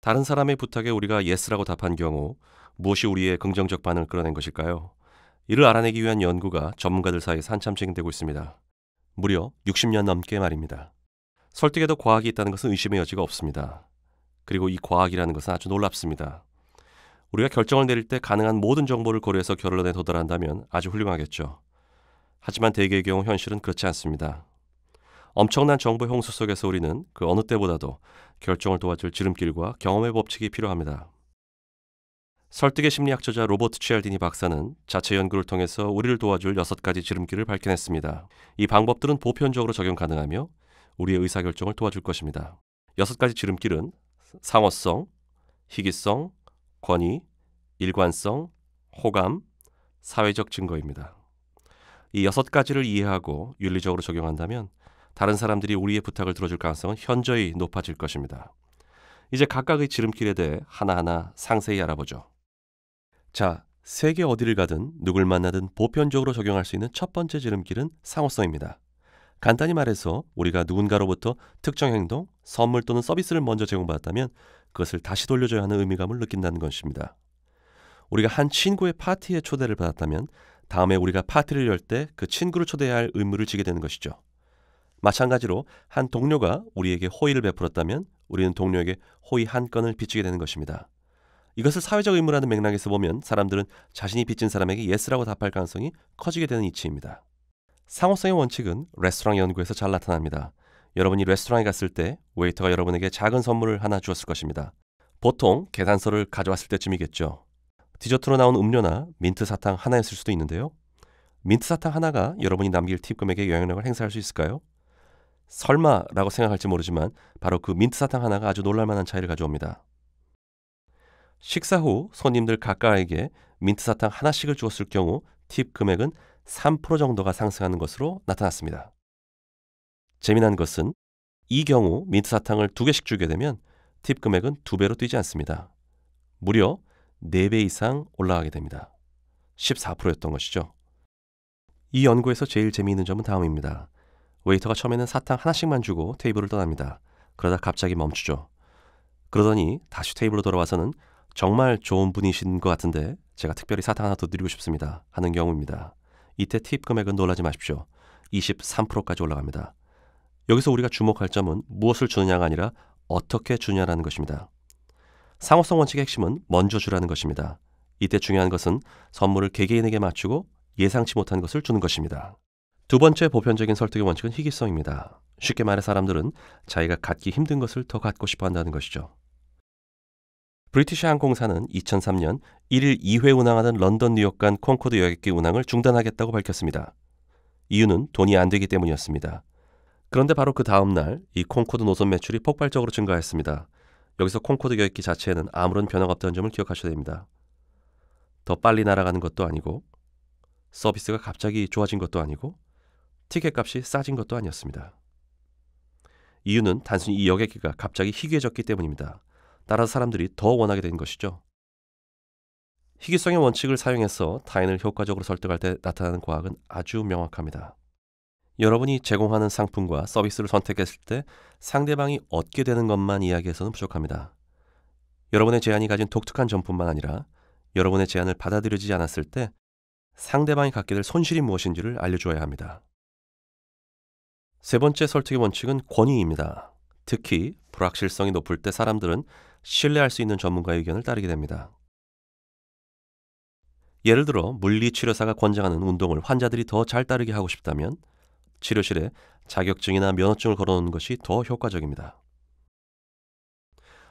다른 사람의 부탁에 우리가 예스라고 답한 경우 무엇이 우리의 긍정적 반응을 끌어낸 것일까요? 이를 알아내기 위한 연구가 전문가들 사이에서 한참 진행되고 있습니다. 무려 60년 넘게 말입니다. 설득에도 과학이 있다는 것은 의심의 여지가 없습니다. 그리고 이 과학이라는 것은 아주 놀랍습니다. 우리가 결정을 내릴 때 가능한 모든 정보를 고려해서 결론에 도달한다면 아주 훌륭하겠죠. 하지만 대개의 경우 현실은 그렇지 않습니다. 엄청난 정보의 홍수 속에서 우리는 그 어느 때보다도 결정을 도와줄 지름길과 경험의 법칙이 필요합니다. 설득의 심리학저자 로버트 치알디니 박사는 자체 연구를 통해서 우리를 도와줄 6가지 지름길을 밝혀냈습니다. 이 방법들은 보편적으로 적용 가능하며 우리의 의사결정을 도와줄 것입니다. 6가지 지름길은 상호성, 희귀성, 권위, 일관성, 호감, 사회적 증거입니다. 이 6가지를 이해하고 윤리적으로 적용한다면 다른 사람들이 우리의 부탁을 들어줄 가능성은 현저히 높아질 것입니다. 이제 각각의 지름길에 대해 하나하나 상세히 알아보죠. 자, 세계 어디를 가든 누굴 만나든 보편적으로 적용할 수 있는 첫 번째 지름길은 상호성입니다. 간단히 말해서 우리가 누군가로부터 특정 행동, 선물 또는 서비스를 먼저 제공받았다면 그것을 다시 돌려줘야 하는 의미감을 느낀다는 것입니다. 우리가 한 친구의 파티에 초대를 받았다면 다음에 우리가 파티를 열 때 그 친구를 초대해야 할 의무를 지게 되는 것이죠. 마찬가지로 한 동료가 우리에게 호의를 베풀었다면 우리는 동료에게 호의 한 건을 빚지게 되는 것입니다. 이것을 사회적 의무라는 맥락에서 보면 사람들은 자신이 빚진 사람에게 예스라고 답할 가능성이 커지게 되는 이치입니다. 상호성의 원칙은 레스토랑 연구에서 잘 나타납니다. 여러분이 레스토랑에 갔을 때 웨이터가 여러분에게 작은 선물을 하나 주었을 것입니다. 보통 계산서를 가져왔을 때쯤이겠죠. 디저트로 나온 음료나 민트 사탕 하나였을 수도 있는데요. 민트 사탕 하나가 여러분이 남길 팁 금액에 영향력을 행사할 수 있을까요? 설마라고 생각할지 모르지만 바로 그 민트 사탕 하나가 아주 놀랄만한 차이를 가져옵니다. 식사 후 손님들 각각에게 민트 사탕 하나씩을 주었을 경우 팁 금액은 3% 정도가 상승하는 것으로 나타났습니다. 재미난 것은 이 경우 민트 사탕을 2개씩 주게 되면 팁 금액은 2배로 뛰지 않습니다. 무려 4배 이상 올라가게 됩니다. 14%였던 것이죠. 이 연구에서 제일 재미있는 점은 다음입니다. 웨이터가 처음에는 사탕 하나씩만 주고 테이블을 떠납니다. 그러다 갑자기 멈추죠. 그러더니 다시 테이블로 돌아와서는 정말 좋은 분이신 것 같은데 제가 특별히 사탕 하나 더 드리고 싶습니다 하는 경우입니다. 이때 팁 금액은 놀라지 마십시오. 23%까지 올라갑니다. 여기서 우리가 주목할 점은 무엇을 주느냐가 아니라 어떻게 주냐라는 것입니다. 상호성 원칙의 핵심은 먼저 주라는 것입니다. 이때 중요한 것은 선물을 개개인에게 맞추고 예상치 못한 것을 주는 것입니다. 두 번째 보편적인 설득의 원칙은 희귀성입니다. 쉽게 말해 사람들은 자기가 갖기 힘든 것을 더 갖고 싶어 한다는 것이죠. 브리티시 항공사는 2003년 1일 2회 운항하던 런던 뉴욕 간 콩코드 여객기 운항을 중단하겠다고 밝혔습니다. 이유는 돈이 안 되기 때문이었습니다. 그런데 바로 그 다음 날 이 콩코드 노선 매출이 폭발적으로 증가했습니다. 여기서 콩코드 여객기 자체에는 아무런 변화가 없다는 점을 기억하셔야 됩니다. 더 빨리 날아가는 것도 아니고 서비스가 갑자기 좋아진 것도 아니고 티켓 값이 싸진 것도 아니었습니다. 이유는 단순히 이 여객기가 갑자기 희귀해졌기 때문입니다. 따라서 사람들이 더 원하게 된 것이죠. 희귀성의 원칙을 사용해서 타인을 효과적으로 설득할 때 나타나는 과학은 아주 명확합니다. 여러분이 제공하는 상품과 서비스를 선택했을 때 상대방이 얻게 되는 것만 이야기해서는 부족합니다. 여러분의 제안이 가진 독특한 점뿐만 아니라 여러분의 제안을 받아들여지지 않았을 때 상대방이 갖게 될 손실이 무엇인지를 알려주어야 합니다. 세 번째 설득의 원칙은 권위입니다. 특히 불확실성이 높을 때 사람들은 신뢰할 수 있는 전문가의 의견을 따르게 됩니다. 예를 들어 물리치료사가 권장하는 운동을 환자들이 더 잘 따르게 하고 싶다면 치료실에 자격증이나 면허증을 걸어놓는 것이 더 효과적입니다.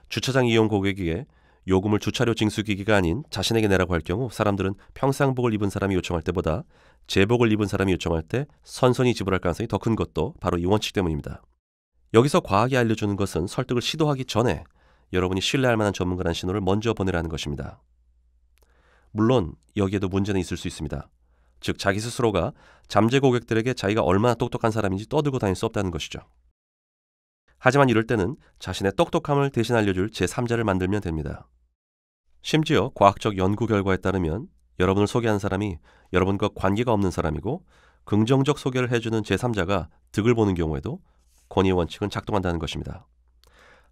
주차장 이용 고객에게 요금을 주차료 징수기기가 아닌 자신에게 내라고 할 경우 사람들은 평상복을 입은 사람이 요청할 때보다 제복을 입은 사람이 요청할 때 선선히 지불할 가능성이 더 큰 것도 바로 이 원칙 때문입니다. 여기서 과학이 알려주는 것은 설득을 시도하기 전에 여러분이 신뢰할 만한 전문가라는 신호를 먼저 보내라는 것입니다. 물론 여기에도 문제는 있을 수 있습니다. 즉 자기 스스로가 잠재 고객들에게 자기가 얼마나 똑똑한 사람인지 떠들고 다닐 수 없다는 것이죠. 하지만 이럴 때는 자신의 똑똑함을 대신 알려줄 제3자를 만들면 됩니다. 심지어 과학적 연구 결과에 따르면 여러분을 소개하는 사람이 여러분과 관계가 없는 사람이고 긍정적 소개를 해주는 제3자가 득을 보는 경우에도 권위의 원칙은 작동한다는 것입니다.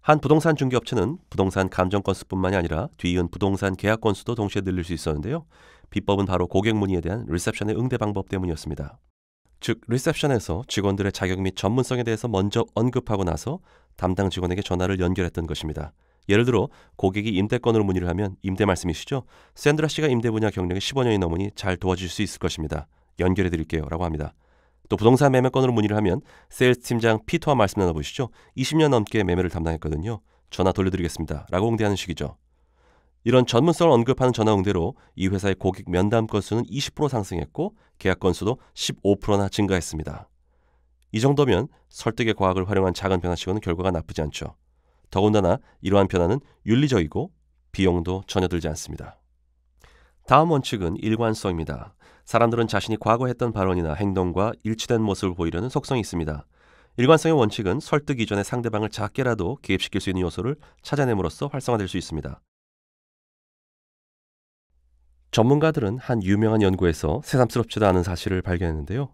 한 부동산 중개업체는 부동산 감정 건수뿐만이 아니라 뒤이은 부동산 계약 건수도 동시에 늘릴 수 있었는데요. 비법은 바로 고객 문의에 대한 리셉션의 응대 방법 때문이었습니다. 즉, 리셉션에서 직원들의 자격 및 전문성에 대해서 먼저 언급하고 나서 담당 직원에게 전화를 연결했던 것입니다. 예를 들어 고객이 임대건으로 문의를 하면 임대 말씀이시죠? 샌드라 씨가 임대 분야 경력이 15년이 넘으니 잘 도와주실 수 있을 것입니다. 연결해 드릴게요 라고 합니다. 또 부동산 매매건으로 문의를 하면 세일스 팀장 피터와 말씀 나눠보시죠. 20년 넘게 매매를 담당했거든요. 전화 돌려드리겠습니다 라고 응대하는 식이죠. 이런 전문성을 언급하는 전화 응대로 이 회사의 고객 면담 건수는 20% 상승했고 계약 건수도 15%나 증가했습니다. 이 정도면 설득의 과학을 활용한 작은 변화치고는 결과가 나쁘지 않죠. 더군다나 이러한 변화는 윤리적이고 비용도 전혀 들지 않습니다. 다음 원칙은 일관성입니다. 사람들은 자신이 과거 했던 발언이나 행동과 일치된 모습을 보이려는 속성이 있습니다. 일관성의 원칙은 설득 이전에 상대방을 작게라도 개입시킬 수 있는 요소를 찾아냄으로써 활성화될 수 있습니다. 전문가들은 한 유명한 연구에서 새삼스럽지도 않은 사실을 발견했는데요.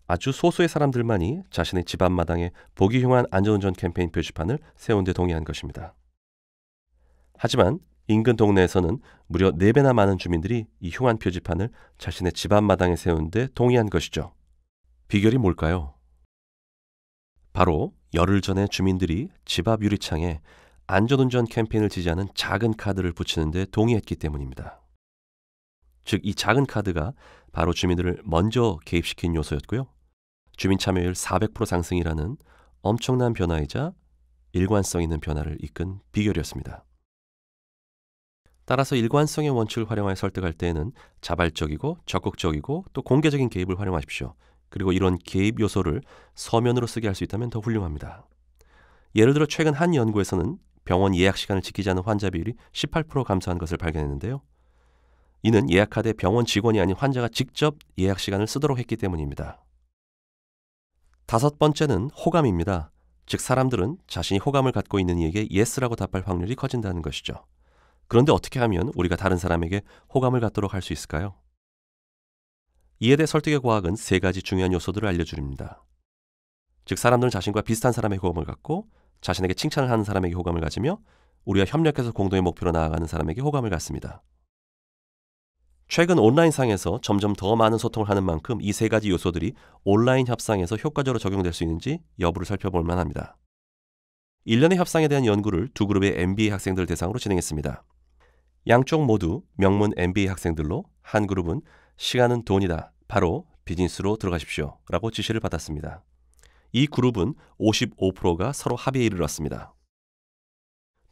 아주 소수의 사람들만이 자신의 집 앞마당에 보기 흉한 안전운전 캠페인 표지판을 세운 데 동의한 것입니다. 하지만 인근 동네에서는 무려 4배나 많은 주민들이 이 흉한 표지판을 자신의 집 앞마당에 세운 데 동의한 것이죠. 비결이 뭘까요? 바로 열흘 전에 주민들이 집 앞 유리창에 안전운전 캠페인을 지지하는 작은 카드를 붙이는 데 동의했기 때문입니다. 즉, 이 작은 카드가 바로 주민들을 먼저 개입시킨 요소였고요. 주민 참여율 400% 상승이라는 엄청난 변화이자 일관성 있는 변화를 이끈 비결이었습니다. 따라서 일관성의 원칙을 활용하여 설득할 때에는 자발적이고 적극적이고 또 공개적인 개입을 활용하십시오. 그리고 이런 개입 요소를 서면으로 쓰게 할 수 있다면 더 훌륭합니다. 예를 들어 최근 한 연구에서는 병원 예약 시간을 지키지 않은 환자 비율이 18% 감소한 것을 발견했는데요. 이는 예약하되 병원 직원이 아닌 환자가 직접 예약 시간을 쓰도록 했기 때문입니다. 5번째는 호감입니다. 즉, 사람들은 자신이 호감을 갖고 있는 이에게 예스라고 답할 확률이 커진다는 것이죠. 그런데 어떻게 하면 우리가 다른 사람에게 호감을 갖도록 할 수 있을까요? 이에 대해 설득의 과학은 3가지 중요한 요소들을 알려줍니다. 즉, 사람들은 자신과 비슷한 사람에게 호감을 갖고 자신에게 칭찬을 하는 사람에게 호감을 가지며 우리가 협력해서 공동의 목표로 나아가는 사람에게 호감을 갖습니다. 최근 온라인상에서 점점 더 많은 소통을 하는 만큼 이 3가지 요소들이 온라인 협상에서 효과적으로 적용될 수 있는지 여부를 살펴볼 만합니다. 일련의 협상에 대한 연구를 2그룹의 MBA 학생들 대상으로 진행했습니다. 양쪽 모두 명문 MBA 학생들로 한 그룹은 시간은 돈이다. 바로 비즈니스로 들어가십시오. 라고 지시를 받았습니다. 이 그룹은 55%가 서로 합의에 이르렀습니다.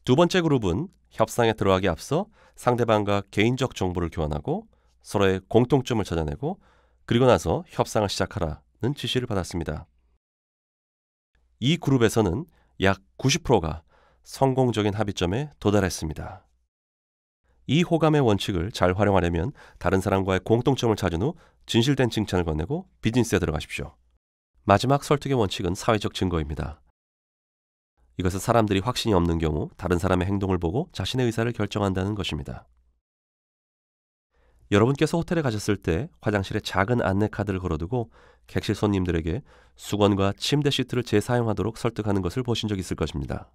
2번째 그룹은 협상에 들어가기 앞서 상대방과 개인적 정보를 교환하고 서로의 공통점을 찾아내고 그리고 나서 협상을 시작하라는 지시를 받았습니다. 이 그룹에서는 약 90%가 성공적인 합의점에 도달했습니다. 이 호감의 원칙을 잘 활용하려면 다른 사람과의 공통점을 찾은 후 진실된 칭찬을 건네고 비즈니스에 들어가십시오. 마지막 설득의 원칙은 사회적 증거입니다. 이것은 사람들이 확신이 없는 경우 다른 사람의 행동을 보고 자신의 의사를 결정한다는 것입니다. 여러분께서 호텔에 가셨을 때 화장실에 작은 안내 카드를 걸어두고 객실 손님들에게 수건과 침대 시트를 재사용하도록 설득하는 것을 보신 적 있을 것입니다.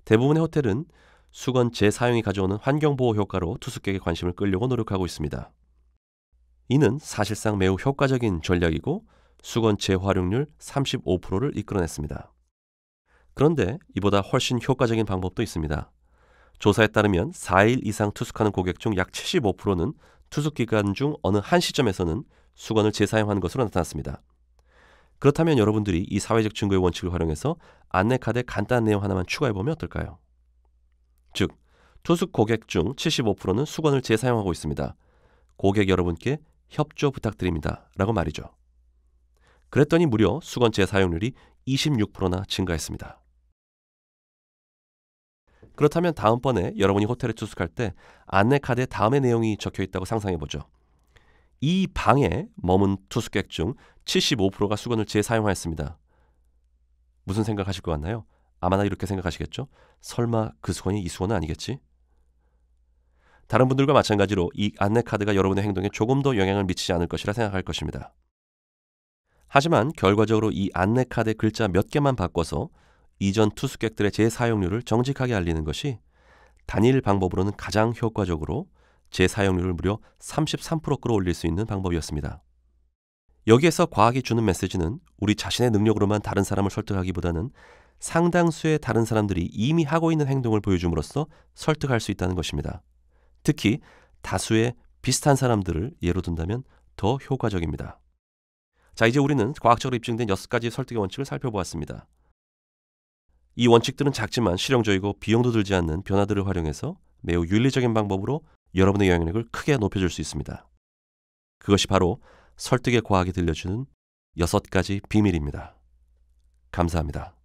대부분의 호텔은 수건 재사용이 가져오는 환경보호 효과로 투숙객의 관심을 끌려고 노력하고 있습니다. 이는 사실상 매우 효과적인 전략이고 수건 재활용률 35%를 이끌어냈습니다. 그런데 이보다 훨씬 효과적인 방법도 있습니다. 조사에 따르면 4일 이상 투숙하는 고객 중 약 75%는 투숙 기간 중 어느 한 시점에서는 수건을 재사용하는 것으로 나타났습니다. 그렇다면 여러분들이 이 사회적 증거의 원칙을 활용해서 안내 카드에 간단한 내용 하나만 추가해보면 어떨까요? 즉, 투숙 고객 중 75%는 수건을 재사용하고 있습니다. 고객 여러분께 협조 부탁드립니다. 라고 말이죠. 그랬더니 무려 수건 재사용률이 26%나 증가했습니다. 그렇다면 다음번에 여러분이 호텔에 투숙할 때 안내카드에 다음의 내용이 적혀 있다고 상상해보죠. 이 방에 머문 투숙객 중 75%가 수건을 재사용하였습니다. 무슨 생각하실 것 같나요? 아마나 이렇게 생각하시겠죠? 설마 그 수건이 이 수건은 아니겠지? 다른 분들과 마찬가지로 이 안내카드가 여러분의 행동에 조금 더 영향을 미치지 않을 것이라 생각할 것입니다. 하지만 결과적으로 이 안내카드의 글자 몇 개만 바꿔서 이전 투숙객들의 재사용률을 정직하게 알리는 것이 단일 방법으로는 가장 효과적으로 재사용률을 무려 33% 끌어올릴 수 있는 방법이었습니다. 여기에서 과학이 주는 메시지는 우리 자신의 능력으로만 다른 사람을 설득하기보다는 상당수의 다른 사람들이 이미 하고 있는 행동을 보여줌으로써 설득할 수 있다는 것입니다. 특히 다수의 비슷한 사람들을 예로 든다면 더 효과적입니다. 자, 이제 우리는 과학적으로 입증된 6가지 설득의 원칙을 살펴보았습니다. 이 원칙들은 작지만 실용적이고 비용도 들지 않는 변화들을 활용해서 매우 윤리적인 방법으로 여러분의 영향력을 크게 높여줄 수 있습니다. 그것이 바로 설득의 과학이 들려주는 6가지 비밀입니다. 감사합니다.